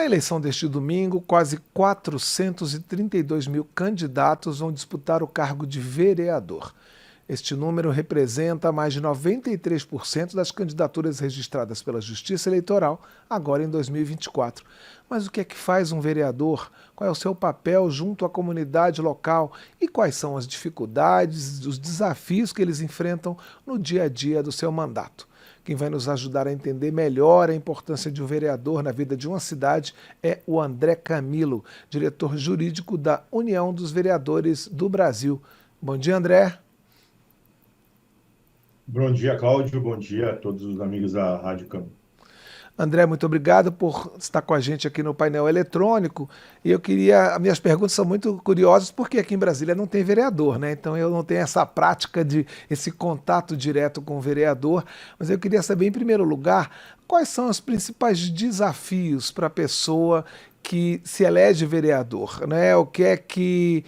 Na eleição deste domingo, quase 432 mil candidatos vão disputar o cargo de vereador. Este número representa mais de 93% das candidaturas registradas pela Justiça Eleitoral agora em 2024. Mas o que é que faz um vereador? Qual é o seu papel junto à comunidade local? E quais são as dificuldades, os desafios que eles enfrentam no dia a dia do seu mandato? Quem vai nos ajudar a entender melhor a importância de um vereador na vida de uma cidade é o André Camilo, diretor jurídico da União dos Vereadores do Brasil. Bom dia, André. Bom dia, Cláudio. Bom dia a todos os amigos da Rádio Câmara. André, muito obrigado por estar com a gente aqui no painel eletrônico. E as minhas perguntas são muito curiosas porque aqui em Brasília não tem vereador, né? Então eu não tenho essa prática esse contato direto com o vereador. Mas eu queria saber, em primeiro lugar, quais são os principais desafios para a pessoa que se elege vereador, né? Que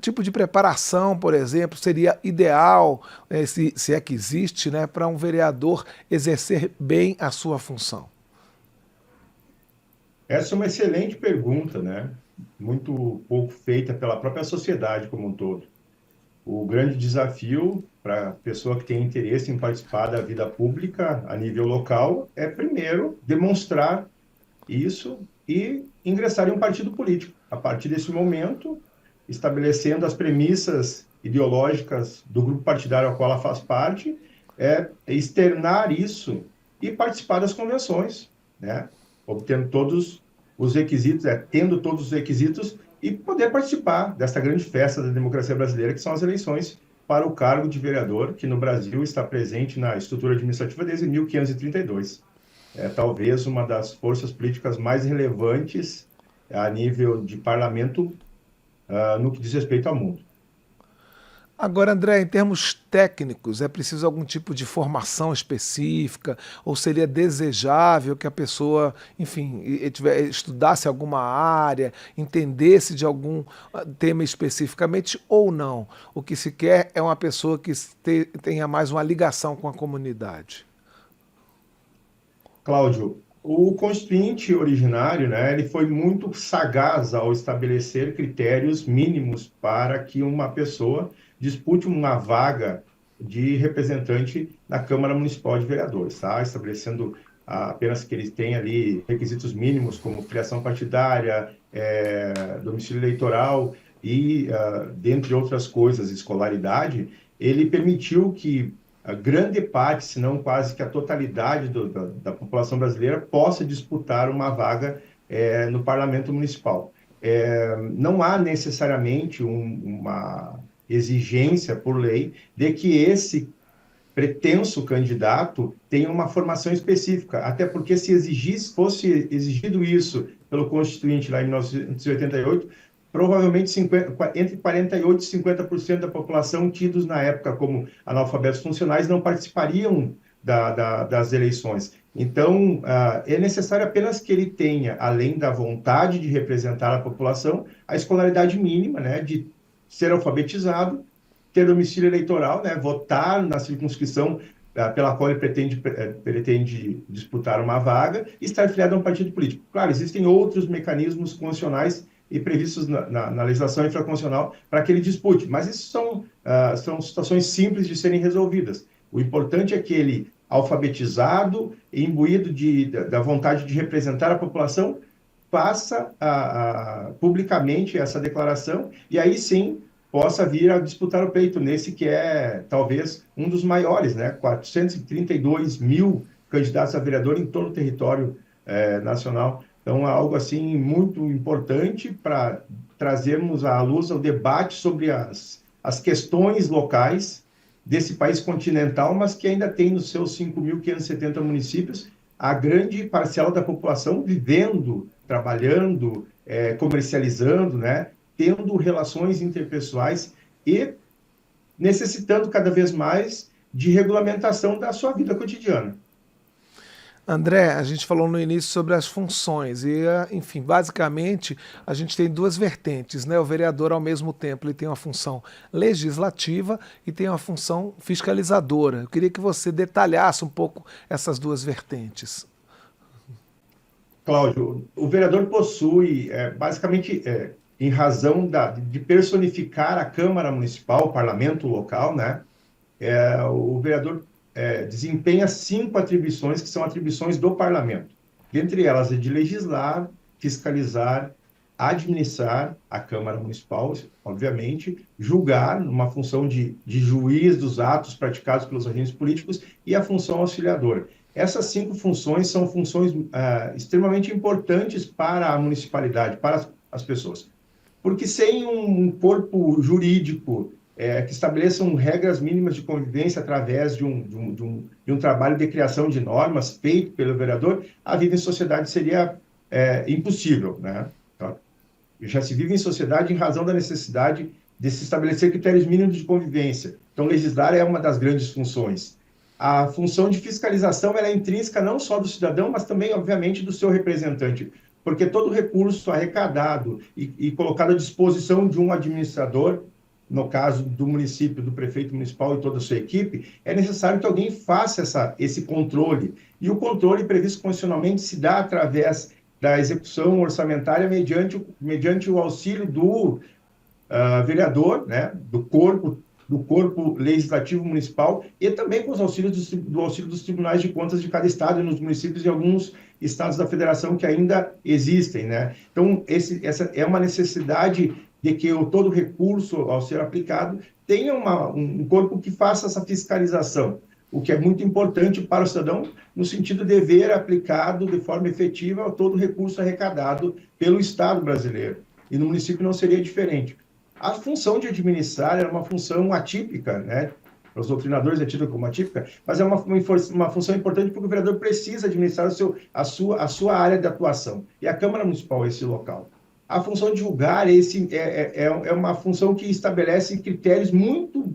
tipo de preparação, por exemplo, seria ideal, se é que existe, né, para um vereador exercer bem a sua função? Essa é uma excelente pergunta, né? Muito pouco feita pela própria sociedade como um todo. O grande desafio para a pessoa que tem interesse em participar da vida pública a nível local é, primeiro, demonstrar isso e ingressar em um partido político. A partir desse momento, estabelecendo as premissas ideológicas do grupo partidário ao qual ela faz parte, externar isso e participar das convenções, né? Obtendo todos os requisitos, tendo todos os requisitos e poder participar desta grande festa da democracia brasileira, que são as eleições para o cargo de vereador, que no Brasil está presente na estrutura administrativa desde 1532. É talvez uma das forças políticas mais relevantes a nível de parlamento, no que diz respeito ao mundo. Agora, André, em termos técnicos, é preciso algum tipo de formação específica ou seria desejável que a pessoa, enfim, estudasse alguma área, entendesse de algum tema especificamente ou não? O que se quer é uma pessoa que tenha mais uma ligação com a comunidade. Cláudio, o constituinte originário, né, ele foi muito sagaz ao estabelecer critérios mínimos para que uma pessoa dispute uma vaga de representante na Câmara Municipal de Vereadores, tá? Estabelecendo apenas que eles tenham ali requisitos mínimos como filiação partidária, domicílio eleitoral e, dentre outras coisas, escolaridade. Ele permitiu que a grande parte, se não quase que a totalidade da população brasileira possa disputar uma vaga no parlamento municipal. Não há necessariamente uma exigência por lei de que esse pretenso candidato tenha uma formação específica, até porque fosse exigido isso pelo Constituinte lá em 1988, provavelmente entre 48% e 50% da população, tidos na época como analfabetos funcionais, não participariam das eleições. Então, é necessário apenas que ele tenha, além da vontade de representar a população, a escolaridade mínima, né, de ser alfabetizado, ter domicílio eleitoral, né, votar na circunscrição pela qual ele pretende disputar uma vaga e estar filiado a um partido político. Claro, existem outros mecanismos constitucionais e previstos na legislação infraconstitucional para que ele dispute, mas isso são situações simples de serem resolvidas. O importante é que ele, alfabetizado e imbuído da vontade de representar a população, faça publicamente essa declaração e aí sim possa vir a disputar o pleito nesse que é talvez um dos maiores, né? 432 mil candidatos a vereador em todo o território nacional. Então, é algo assim muito importante para trazermos à luz o debate sobre as questões locais desse país continental, mas que ainda tem nos seus 5.570 municípios a grande parcela da população vivendo, trabalhando, comercializando, né? Tendo relações interpessoais e necessitando cada vez mais de regulamentação da sua vida cotidiana. André, a gente falou no início sobre as funções e, enfim, basicamente a gente tem duas vertentes, né? O vereador, ao mesmo tempo, ele tem uma função legislativa e tem uma função fiscalizadora. Eu queria que você detalhasse um pouco essas duas vertentes. Cláudio, o vereador possui, basicamente, em razão de personificar a Câmara Municipal, o parlamento local, né? O vereador desempenha 5 atribuições que são atribuições do parlamento. Dentre elas, é de legislar, fiscalizar, administrar a Câmara Municipal, obviamente, julgar, uma função de juiz dos atos praticados pelos agentes políticos, e a função auxiliadora. Essas 5 funções são funções extremamente importantes para a municipalidade, para as pessoas. Porque sem um corpo jurídico que estabeleçam regras mínimas de convivência através de um trabalho de criação de normas feito pelo vereador, a vida em sociedade seria impossível, né? Então, já se vive em sociedade em razão da necessidade de se estabelecer critérios mínimos de convivência. Então, legislar é uma das grandes funções. A função de fiscalização ela é intrínseca não só do cidadão, mas também, obviamente, do seu representante, porque todo recurso arrecadado e colocado à disposição de um administrador, no caso do município, do prefeito municipal e toda a sua equipe, é necessário que alguém faça esse controle. E o controle previsto constitucionalmente se dá através da execução orçamentária mediante o auxílio do vereador, né, do corpo legislativo municipal, e também com os auxílios do auxílio dos tribunais de contas de cada estado e nos municípios e alguns estados da federação que ainda existem, né? Então, essa é uma necessidade de que todo recurso, ao ser aplicado, tenha um corpo que faça essa fiscalização, o que é muito importante para o cidadão, no sentido de ver aplicado de forma efetiva todo recurso arrecadado pelo Estado brasileiro. E no município não seria diferente. A função de administrar era uma função atípica, né? Os doutrinadores é tido como atípica, mas é uma função importante porque o vereador precisa administrar a sua área de atuação. E a Câmara Municipal é esse local. A função de julgar é uma função que estabelece critérios muito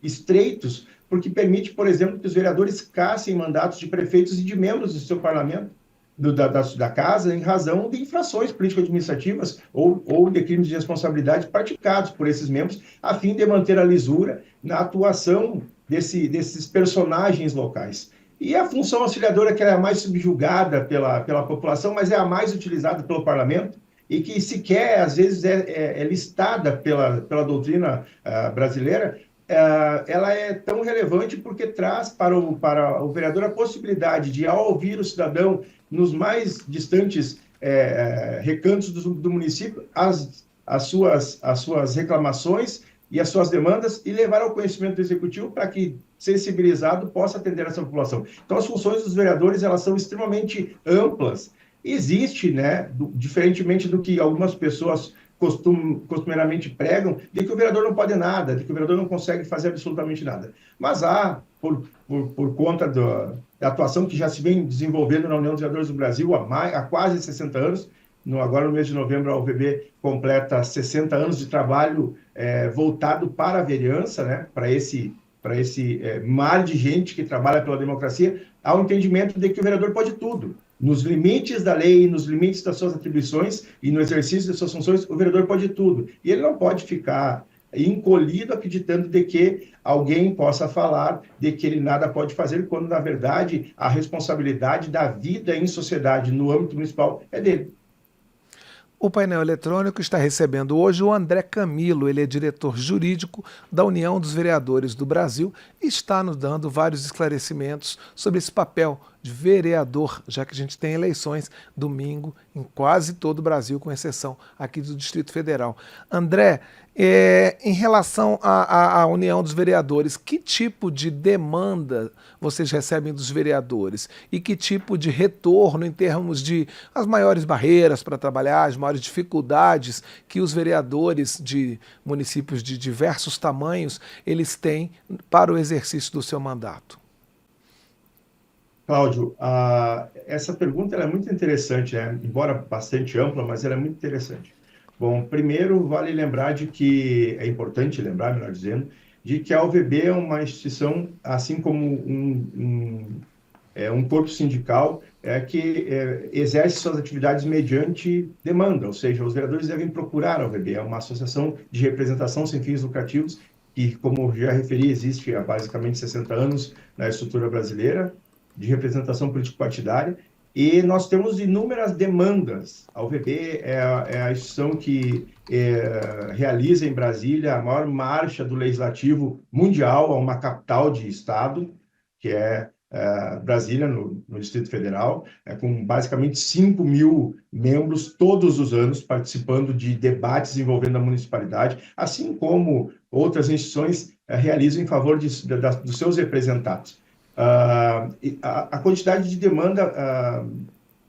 estreitos, porque permite, por exemplo, que os vereadores cassem mandatos de prefeitos e de membros do seu parlamento, da casa, em razão de infrações político-administrativas ou de crimes de responsabilidade praticados por esses membros, a fim de manter a lisura na atuação desses personagens locais. E a função auxiliadora, que é a mais subjugada pela população, mas é a mais utilizada pelo parlamento, e que sequer, às vezes, é listada pela doutrina brasileira, ela é tão relevante porque traz para o vereador a possibilidade de, ao ouvir o cidadão nos mais distantes recantos do município, as suas reclamações e as suas demandas, e levar ao conhecimento do executivo para que, sensibilizado, possa atender essa população. Então, as funções dos vereadores, elas são extremamente amplas. Existe, né, diferentemente do que algumas pessoas costumeiramente pregam, de que o vereador não pode nada, de que o vereador não consegue fazer absolutamente nada. Mas há, por conta da atuação que já se vem desenvolvendo na União dos Vereadores do Brasil há quase 60 anos, agora no mês de novembro a UVB completa 60 anos de trabalho voltado para a vereança, né, para esse mar de gente que trabalha pela democracia, há o entendimento de que o vereador pode tudo. Nos limites da lei, nos limites das suas atribuições e no exercício de suas funções, o vereador pode tudo. E ele não pode ficar encolhido acreditando de que alguém possa falar de que ele nada pode fazer, quando, na verdade, a responsabilidade da vida em sociedade no âmbito municipal é dele. O painel eletrônico está recebendo hoje o André Camilo, ele é diretor jurídico da União dos Vereadores do Brasil e está nos dando vários esclarecimentos sobre esse papel de vereador, já que a gente tem eleições domingo em quase todo o Brasil, com exceção aqui do Distrito Federal. André, em relação à União dos Vereadores, que tipo de demanda vocês recebem dos vereadores e que tipo de retorno em termos de as maiores barreiras para trabalhar, as maiores dificuldades que os vereadores de municípios de diversos tamanhos eles têm para o exercício do seu mandato? Cláudio, essa pergunta é muito interessante, né? Embora bastante ampla, mas ela é muito interessante. Bom, primeiro, vale lembrar é importante lembrar, melhor dizendo, de que a UVB é uma instituição, assim como um corpo sindical, que exerce suas atividades mediante demanda, ou seja, os vereadores devem procurar a UVB, é uma associação de representação sem fins lucrativos, que, como já referi, existe há basicamente 60 anos na estrutura brasileira, de representação político-partidária, E nós temos inúmeras demandas. A UVB é a instituição que realiza em Brasília a maior marcha do Legislativo mundial a uma capital de Estado, que é Brasília, no Distrito Federal, com basicamente 5.000 membros todos os anos participando de debates envolvendo a municipalidade, assim como outras instituições realizam em favor dos seus representados. A quantidade de demanda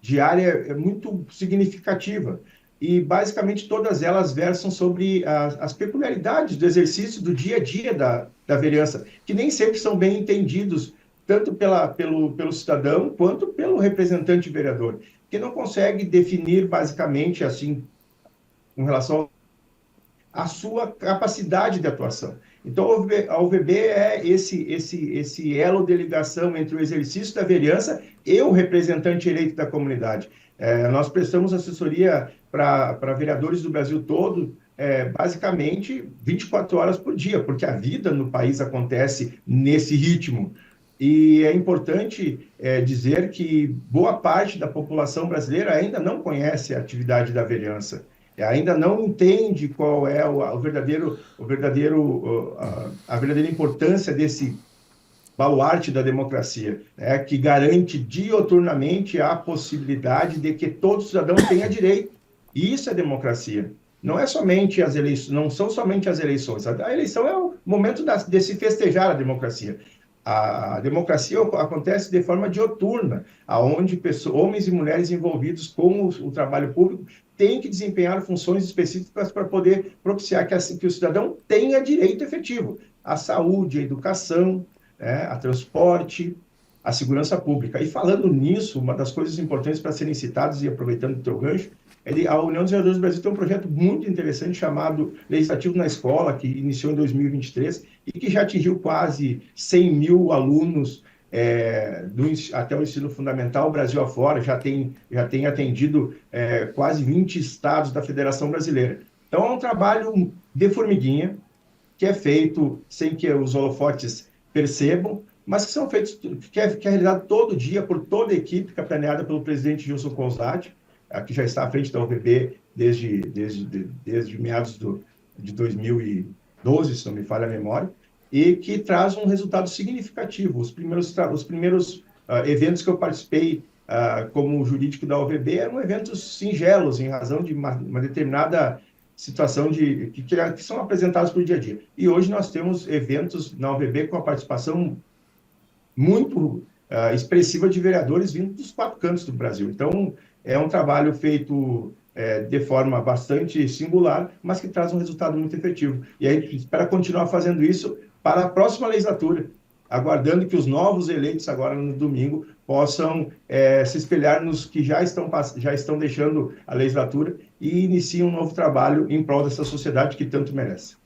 diária é muito significativa e, basicamente, todas elas versam sobre as peculiaridades do exercício do dia a dia da vereança, que nem sempre são bem entendidos, tanto pelo cidadão quanto pelo representante vereador, que não consegue definir, basicamente, assim, com relação à sua capacidade de atuação. Então, a UVB é esse elo de ligação entre o exercício da vereança e o representante eleito da comunidade. Nós prestamos assessoria para vereadores do Brasil todo, basicamente 24 horas por dia, porque a vida no país acontece nesse ritmo. E é importante dizer que boa parte da população brasileira ainda não conhece a atividade da vereança, ainda não entende qual é a verdadeira importância desse baluarte da democracia, né, que garante dioturnamente a possibilidade de que todo cidadão tenha direito. E isso é democracia. Não é somente as eleições, não são somente as eleições. A eleição é o momento de se festejar a democracia. A democracia acontece de forma dioturna, aonde homens e mulheres envolvidos com o trabalho público têm que desempenhar funções específicas para poder propiciar que o cidadão tenha direito efetivo à saúde, à educação, a transporte, à segurança pública. E falando nisso, uma das coisas importantes para serem citadas, e aproveitando o teu gancho, a União dos Vereadores do Brasil tem um projeto muito interessante chamado Legislativo na Escola, que iniciou em 2023 e que já atingiu quase 100.000 alunos até o ensino fundamental, Brasil afora, já tem atendido quase 20 estados da Federação Brasileira. Então, é um trabalho de formiguinha, que é feito sem que os holofotes percebam, mas que são feitos, que é realizado todo dia por toda a equipe, capitaneada pelo presidente Gilson Consati, que já está à frente da UVB desde meados de 2012, se não me falha a memória, e que traz um resultado significativo. Os primeiros eventos que eu participei como jurídico da UVB eram eventos singelos, em razão de uma determinada situação que são apresentados por dia a dia. E hoje nós temos eventos na UVB com a participação muito expressiva de vereadores vindo dos 4 cantos do Brasil. Então, é um trabalho feito de forma bastante singular, mas que traz um resultado muito efetivo. E a gente espera continuar fazendo isso para a próxima legislatura, aguardando que os novos eleitos agora no domingo possam se espelhar nos que já estão deixando a legislatura e iniciem um novo trabalho em prol dessa sociedade que tanto merece.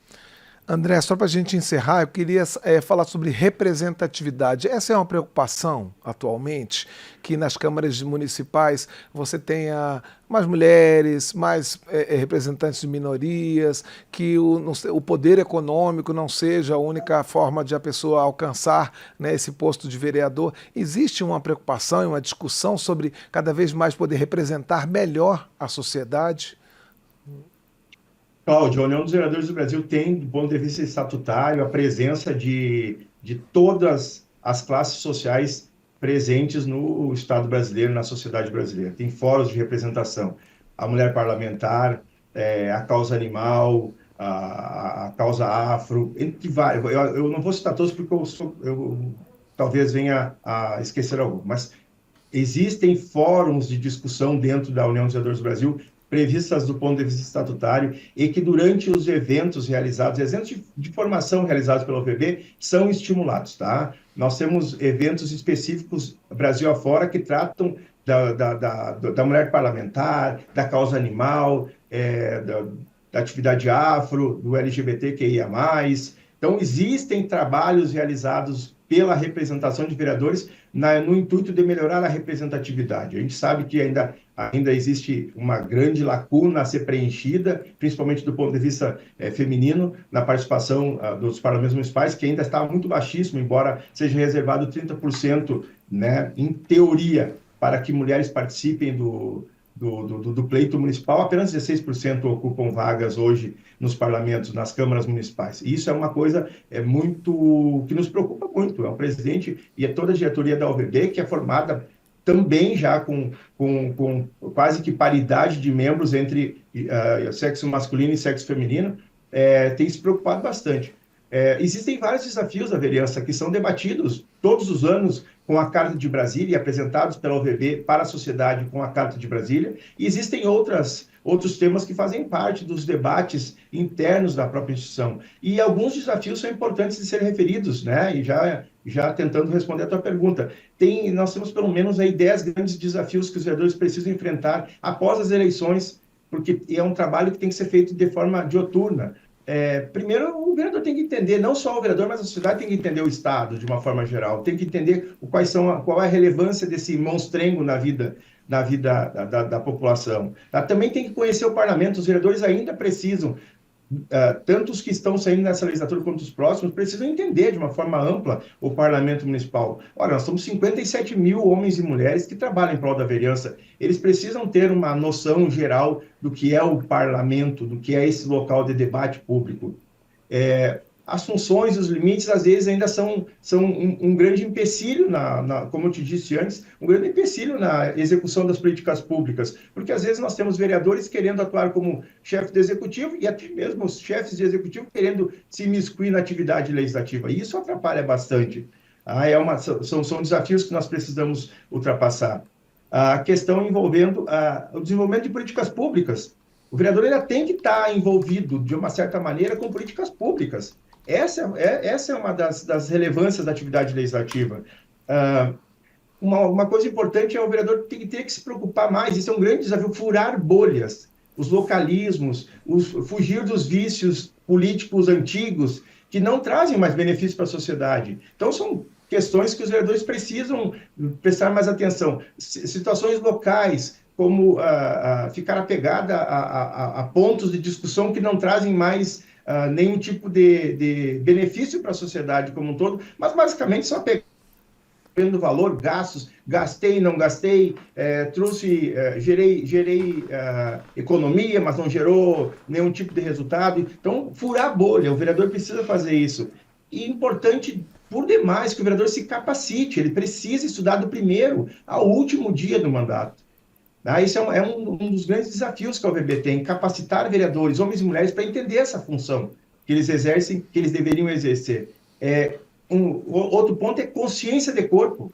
André, só para a gente encerrar, eu queria falar sobre representatividade. Essa é uma preocupação atualmente, que nas câmaras municipais você tenha mais mulheres, mais representantes de minorias, que o poder econômico não seja a única forma de a pessoa alcançar, né, esse posto de vereador. Existe uma preocupação e uma discussão sobre cada vez mais poder representar melhor a sociedade? Cláudio, a União dos Vereadores do Brasil tem, do ponto de vista estatutário, a presença de todas as classes sociais presentes no Estado brasileiro, na sociedade brasileira. Tem fóruns de representação. A mulher parlamentar, a causa animal, a causa afro, entre vários. Eu não vou citar todos porque eu talvez venha a esquecer algum, mas existem fóruns de discussão dentro da União dos Vereadores do Brasil previstas do ponto de vista estatutário e que durante os eventos realizados, eventos de formação realizados pela UVB, são estimulados, tá? Nós temos eventos específicos Brasil afora que tratam da mulher parlamentar, da causa animal, da atividade afro, do LGBTQIA+. Então, existem trabalhos realizados pela representação de vereadores no intuito de melhorar a representatividade. A gente sabe que ainda existe uma grande lacuna a ser preenchida, principalmente do ponto de vista feminino, na participação dos parlamentos municipais, que ainda está muito baixíssimo, embora seja reservado 30%, né, em teoria. para que mulheres participem do pleito municipal, apenas 16% ocupam vagas hoje nos parlamentos, nas câmaras municipais. E isso é uma coisa muito que nos preocupa muito. É o presidente e toda a diretoria da UVB, que é formada também já com quase que paridade de membros entre sexo masculino e sexo feminino, tem se preocupado bastante. Existem vários desafios da vereança que são debatidos todos os anos com a Carta de Brasília e apresentados pela OVB para a sociedade com a Carta de Brasília, e existem outros temas que fazem parte dos debates internos da própria instituição. E alguns desafios são importantes de serem referidos, né? E já tentando responder a tua pergunta, nós temos pelo menos aí 10 grandes desafios que os vereadores precisam enfrentar após as eleições, porque é um trabalho que tem que ser feito de forma dioturna. Primeiro, o vereador tem que entender, não só o vereador, mas a sociedade tem que entender o Estado de uma forma geral, tem que entender qual é a relevância desse monstrengo na vida da população. Também tem que conhecer o parlamento, os vereadores ainda precisam, tanto os que estão saindo nessa legislatura quanto os próximos, precisam entender de uma forma ampla o parlamento municipal. Olha, nós somos 57 mil homens e mulheres que trabalham em prol da vereança. Eles precisam ter uma noção geral do que é o parlamento, do que é esse local de debate público. As funções e os limites, às vezes, ainda são um grande empecilho, como eu te disse antes, um grande empecilho na execução das políticas públicas, porque, às vezes, nós temos vereadores querendo atuar como chefe do executivo e até mesmo os chefes de executivo querendo se imiscuir na atividade legislativa, e isso atrapalha bastante. São desafios que nós precisamos ultrapassar. A questão envolvendo o desenvolvimento de políticas públicas. O vereador ele tem que estar envolvido, de uma certa maneira, com políticas públicas. Essa é uma das relevâncias da atividade legislativa. Uma coisa importante é o vereador ter que se preocupar mais, isso é um grande desafio, furar bolhas, os localismos, fugir dos vícios políticos antigos que não trazem mais benefícios para a sociedade. Então, são questões que os vereadores precisam prestar mais atenção. Situações locais, como ficar apegada a pontos de discussão que não trazem mais nenhum tipo de benefício para a sociedade como um todo, mas basicamente só pegando valor, gastos, gastei, não gastei, gerei economia, mas não gerou nenhum tipo de resultado. Então, furar a bolha, o vereador precisa fazer isso. E importante, por demais, que o vereador se capacite, ele precisa estudar do primeiro ao último dia do mandato. Isso é um dos grandes desafios que a UVB tem, capacitar vereadores, homens e mulheres, para entender essa função que eles exercem, que eles deveriam exercer. Outro ponto é consciência de corpo.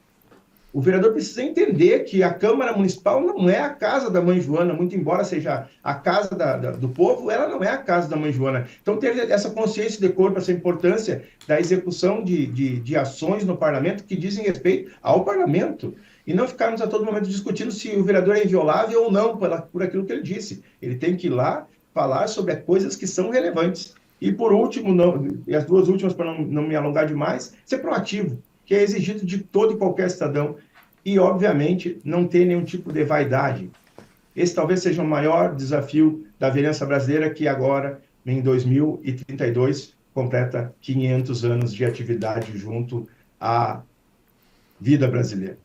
O vereador precisa entender que a Câmara Municipal não é a casa da Mãe Joana, muito embora seja a casa do povo, ela não é a casa da Mãe Joana. Então, ter essa consciência de corpo, essa importância da execução de ações no parlamento que dizem respeito ao parlamento. E não ficarmos a todo momento discutindo se o vereador é inviolável ou não por aquilo que ele disse. Ele tem que ir lá falar sobre coisas que são relevantes. E, por último, e as duas últimas, para não me alongar demais, ser proativo, que é exigido de todo e qualquer cidadão. E, obviamente, não ter nenhum tipo de vaidade. Esse talvez seja o maior desafio da vereança brasileira, que agora, em 2032, completa 500 anos de atividade junto à vida brasileira.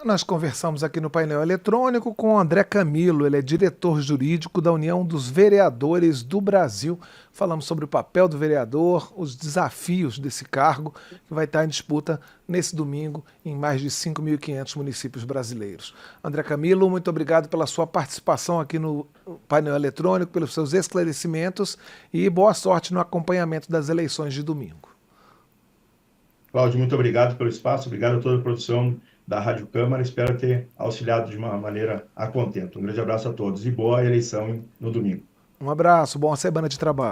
Nós conversamos aqui no painel eletrônico com o André Camilo, ele é diretor jurídico da União dos Vereadores do Brasil. Falamos sobre o papel do vereador, os desafios desse cargo, que vai estar em disputa nesse domingo em mais de 5.500 municípios brasileiros. André Camilo, muito obrigado pela sua participação aqui no painel eletrônico, pelos seus esclarecimentos e boa sorte no acompanhamento das eleições de domingo. Cláudio, muito obrigado pelo espaço, obrigado a toda a produção da Rádio Câmara, espero ter auxiliado de uma maneira a contento. Um grande abraço a todos e boa eleição no domingo. Um abraço, boa semana de trabalho.